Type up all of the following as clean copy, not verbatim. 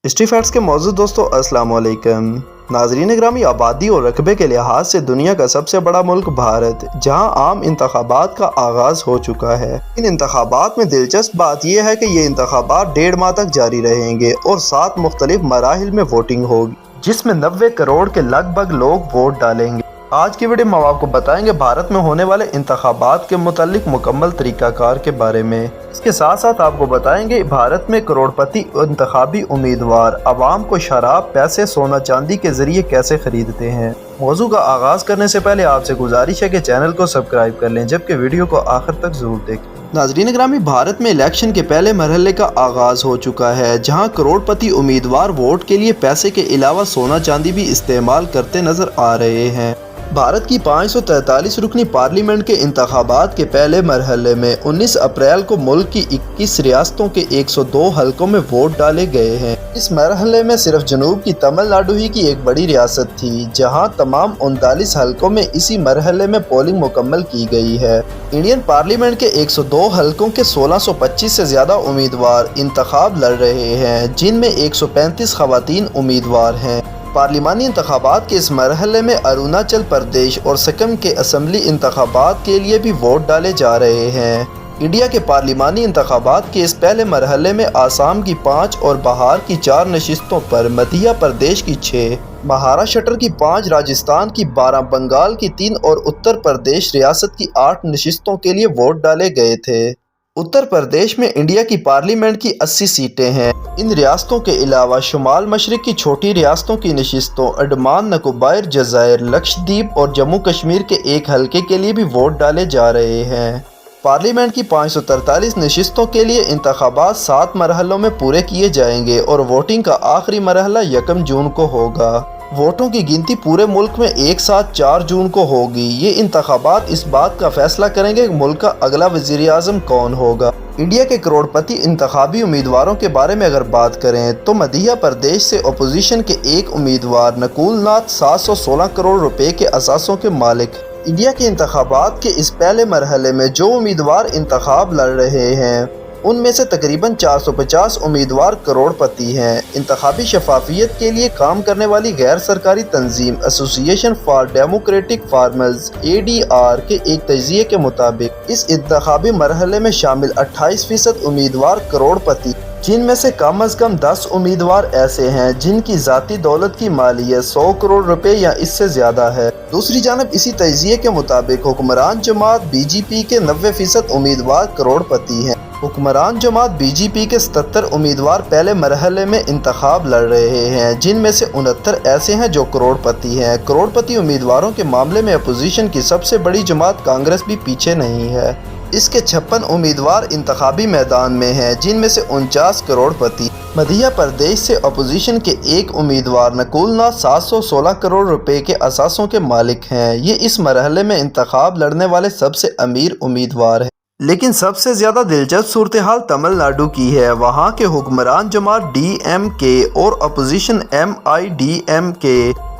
History facts کے موضوع دوستو السلام علیکم ناظرین گرامی، آبادی اور رقبے کے لحاظ سے دنیا کا سب سے بڑا ملک بھارت، جہاں عام انتخابات کا آغاز ہو چکا ہے۔ ان انتخابات میں دلچسپ بات یہ ہے کہ یہ انتخابات 1.5 ماہ تک جاری رہیں گے اور 7 مختلف مراحل میں ووٹنگ ہوگی، جس میں 90 کروڑ کے لگ بھگ لوگ ووٹ ڈالیں گے۔ آج کی ویڈیو میں آپ کو بتائیں گے بھارت میں ہونے والے انتخابات کے متعلق مکمل طریقہ کار کے بارے میں۔ اس کے ساتھ ساتھ آپ کو بتائیں گے بھارت میں کروڑ پتی انتخابی امیدوار عوام کو شراب، پیسے، سونا چاندی کے ذریعے کیسے خریدتے ہیں۔ موضوع کا آغاز کرنے سے پہلے آپ سے گزارش ہے کہ چینل کو سبسکرائب کر لیں، جبکہ ویڈیو کو آخر تک ضرور دیکھیں۔ ناظرین گرامی، بھارت میں الیکشن کے پہلے مرحلے کا آغاز ہو چکا ہے، جہاں کروڑ پتی امیدوار ووٹ کے لیے پیسے کے علاوہ سونا چاندی بھی استعمال کرتے نظر آ رہے ہیں۔ بھارت کی 543 رکنی پارلیمنٹ کے انتخابات کے پہلے مرحلے میں 19 اپریل کو ملک کی 21 ریاستوں کے 102 حلقوں میں ووٹ ڈالے گئے ہیں۔ اس مرحلے میں صرف جنوب کی تمل ناڈو ہی کی ایک بڑی ریاست تھی، جہاں تمام 39 حلقوں میں اسی مرحلے میں پولنگ مکمل کی گئی ہے۔ انڈین پارلیمنٹ کے 102 حلقوں کے 1625 سے زیادہ امیدوار انتخاب لڑ رہے ہیں، جن میں 135 خواتین امیدوار ہیں۔ پارلیمانی انتخابات کے اس مرحلے میں اروناچل پردیش اور سکم کے اسمبلی انتخابات کے لیے بھی ووٹ ڈالے جا رہے ہیں۔ انڈیا کے پارلیمانی انتخابات کے اس پہلے مرحلے میں آسام کی 5 اور بہار کی 4 نشستوں پر، مدھیہ پردیش کی 6، مہاراشٹر کی 5، راجستھان کی 12، بنگال کی 3 اور اتر پردیش ریاست کی 8 نشستوں کے لیے ووٹ ڈالے گئے تھے۔ اتر پردیش میں انڈیا کی پارلیمنٹ کی 80 سیٹیں ہیں۔ ان ریاستوں کے علاوہ شمال مشرق کی چھوٹی ریاستوں کی نشستوں، انڈمان نکوبار جزائر، لکشدیپ اور جموں کشمیر کے ایک حلقے کے لیے بھی ووٹ ڈالے جا رہے ہیں۔ پارلیمنٹ کی 543 نشستوں کے لیے انتخابات 7 مرحلوں میں پورے کیے جائیں گے اور ووٹنگ کا آخری مرحلہ 1 جون کو ہوگا۔ ووٹوں کی گنتی پورے ملک میں ایک ساتھ 4 جون کو ہوگی۔ یہ انتخابات اس بات کا فیصلہ کریں گے کہ ملک کا اگلا وزیر اعظم کون ہوگا۔ انڈیا کے کروڑ پتی انتخابی امیدواروں کے بارے میں اگر بات کریں تو مدھیہ پردیش سے اپوزیشن کے ایک امیدوار نکول ناتھ 716 کروڑ روپے کے اثاثوں کے مالک ہیں۔ انڈیا کے انتخابات کے اس پہلے مرحلے میں جو امیدوار انتخاب لڑ رہے ہیں، ان میں سے تقریباً 450 امیدوار کروڑ پتی ہیں۔ انتخابی شفافیت کے لیے کام کرنے والی غیر سرکاری تنظیم ایسوسی ایشن فار ڈیموکریٹک فارمرز (ADR) کے ایک تجزیے کے مطابق اس انتخابی مرحلے میں شامل 28% امیدوار کروڑ پتی، جن میں سے کم از کم 10 امیدوار ایسے ہیں جن کی ذاتی دولت کی مالیت 100 کروڑ روپے یا اس سے زیادہ ہے۔ دوسری جانب اسی تجزیے کے مطابق حکمران جماعت BJP کے 90% امیدوار کروڑ پتی ہیں۔ حکمران جماعت BJP کے 77 امیدوار پہلے مرحلے میں انتخاب لڑ رہے ہیں، جن میں سے 69 ایسے ہیں جو کروڑ پتی ہیں۔ کروڑ پتی امیدواروں کے معاملے میں اپوزیشن کی سب سے بڑی جماعت کانگریس بھی پیچھے نہیں ہے۔ اس کے 56 امیدوار انتخابی میدان میں ہیں، جن میں سے 49 کروڑ پتی۔ مدھیہ پردیش سے اپوزیشن کے ایک امیدوار نکول ناتھ 716 کروڑ روپے کے اثاثوں کے مالک ہیں۔ یہ اس مرحلے میں انتخاب لڑنے والے سب سے امیر امیدوار ہیں۔ لیکن سب سے زیادہ دلچسپ صورتحال تمل ناڈو کی ہے۔ وہاں کے حکمران جماعت DMK اور اپوزیشن MIDMK،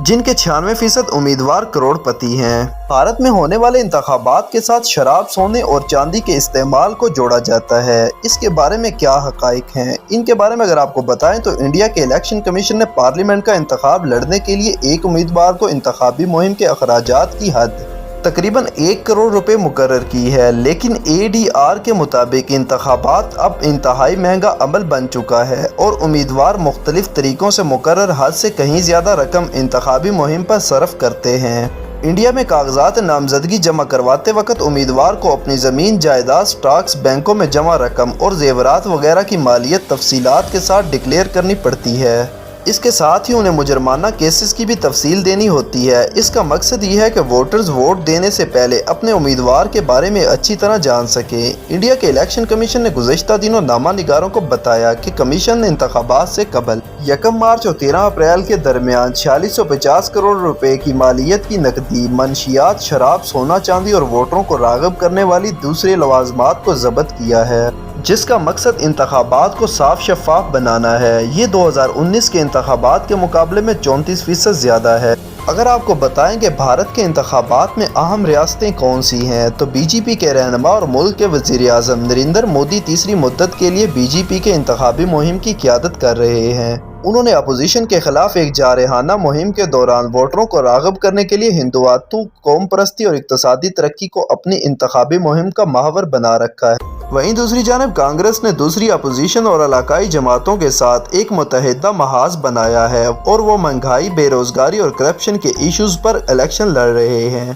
جن کے 96% امیدوار کروڑ پتی ہیں۔ بھارت میں ہونے والے انتخابات کے ساتھ شراب، سونے اور چاندی کے استعمال کو جوڑا جاتا ہے۔ اس کے بارے میں کیا حقائق ہیں؟ ان کے بارے میں اگر آپ کو بتائیں تو انڈیا کے الیکشن کمیشن نے پارلیمنٹ کا انتخاب لڑنے کے لیے ایک امیدوار کو انتخابی مہم کے اخراجات کی حد تقریباً 1 کروڑ روپے مقرر کی ہے، لیکن ADR کے مطابق انتخابات اب انتہائی مہنگا عمل بن چکا ہے اور امیدوار مختلف طریقوں سے مقرر حد سے کہیں زیادہ رقم انتخابی مہم پر صرف کرتے ہیں۔ انڈیا میں کاغذات نامزدگی جمع کرواتے وقت امیدوار کو اپنی زمین، جائیداد، سٹاکس، بینکوں میں جمع رقم اور زیورات وغیرہ کی مالیت تفصیلات کے ساتھ ڈکلیئر کرنی پڑتی ہے۔ اس کے ساتھ ہی انہیں مجرمانہ کیسز کی بھی تفصیل دینی ہوتی ہے۔ اس کا مقصد یہ ہے کہ ووٹرز ووٹ دینے سے پہلے اپنے امیدوار کے بارے میں اچھی طرح جان سکیں۔ انڈیا کے الیکشن کمیشن نے گزشتہ دنوں نامہ نگاروں کو بتایا کہ کمیشن نے انتخابات سے قبل 1 مارچ اور 13 اپریل کے درمیان 4650 کروڑ روپے کی مالیت کی نقدی، منشیات، شراب، سونا چاندی اور ووٹروں کو راغب کرنے والی دوسرے لوازمات کو ضبط کیا ہے، جس کا مقصد انتخابات کو صاف شفاف بنانا ہے۔ یہ 2019 کے انتخابات کے مقابلے میں 34% زیادہ ہے۔ اگر آپ کو بتائیں کہ بھارت کے انتخابات میں اہم ریاستیں کون سی ہیں تو BJP کے رہنما اور ملک کے وزیر اعظم نریندر مودی تیسری مدت کے لیے BJP کے انتخابی مہم کی قیادت کر رہے ہیں۔ انہوں نے اپوزیشن کے خلاف ایک جارحانہ مہم کے دوران ووٹروں کو راغب کرنے کے لیے ہندوتوا، قوم پرستی اور اقتصادی ترقی کو اپنی انتخابی مہم کا محور بنا رکھا ہے۔ وہیں دوسری جانب کانگریس نے دوسری اپوزیشن اور علاقائی جماعتوں کے ساتھ ایک متحدہ محاذ بنایا ہے اور وہ مہنگائی، بے روزگاری اور کرپشن کے ایشوز پر الیکشن لڑ رہے ہیں۔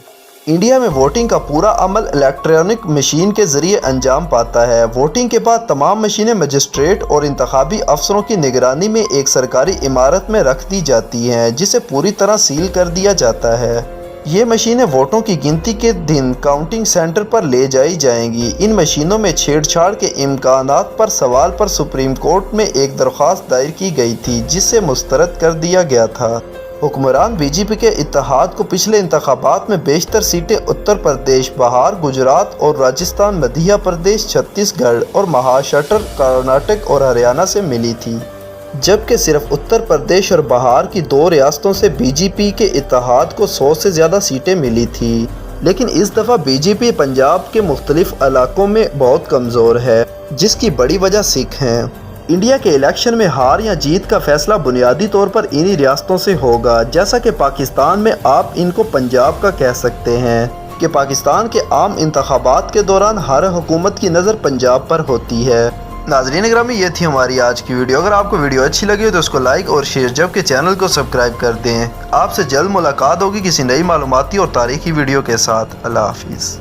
انڈیا میں ووٹنگ کا پورا عمل الیکٹرانک مشین کے ذریعے انجام پاتا ہے۔ ووٹنگ کے بعد تمام مشینیں مجسٹریٹ اور انتخابی افسروں کی نگرانی میں ایک سرکاری عمارت میں رکھ دی جاتی ہیں جسے پوری طرح سیل کر دیا جاتا ہے۔ یہ مشینیں ووٹوں کی گنتی کے دن کاؤنٹنگ سینٹر پر لے جائی جائیں گی۔ ان مشینوں میں چھیڑ چھاڑ کے امکانات پر سوال پر سپریم کورٹ میں ایک درخواست دائر کی گئی تھی جس سے مسترد کر دیا گیا تھا۔ حکمران بی جے پی کے اتحاد کو پچھلے انتخابات میں بیشتر سیٹیں اتر پردیش، بہار، گجرات اور راجستھان، مدھیہ پردیش، چھتیس گڑھ اور مہاراشٹر، کرناٹک اور ہریانہ سے ملی تھی، جبکہ صرف اتر پردیش اور بہار کی 2 ریاستوں سے بی جے پی کے اتحاد کو 100 سے زیادہ سیٹیں ملی تھیں۔ لیکن اس دفعہ بی جے پی پنجاب کے مختلف علاقوں میں بہت کمزور ہے، جس کی بڑی وجہ سکھ ہیں۔ انڈیا کے الیکشن میں ہار یا جیت کا فیصلہ بنیادی طور پر انہی ریاستوں سے ہوگا، جیسا کہ پاکستان میں آپ ان کو پنجاب کا کہہ سکتے ہیں کہ پاکستان کے عام انتخابات کے دوران ہر حکومت کی نظر پنجاب پر ہوتی ہے۔ ناظرین گرامی، یہ تھی ہماری آج کی ویڈیو۔ اگر آپ کو ویڈیو اچھی لگی ہو تو اس کو لائک اور شیئر، جبکہ چینل کو سبسکرائب کر دیں۔ آپ سے جلد ملاقات ہوگی کسی نئی معلوماتی اور تاریخی ویڈیو کے ساتھ۔ اللہ حافظ۔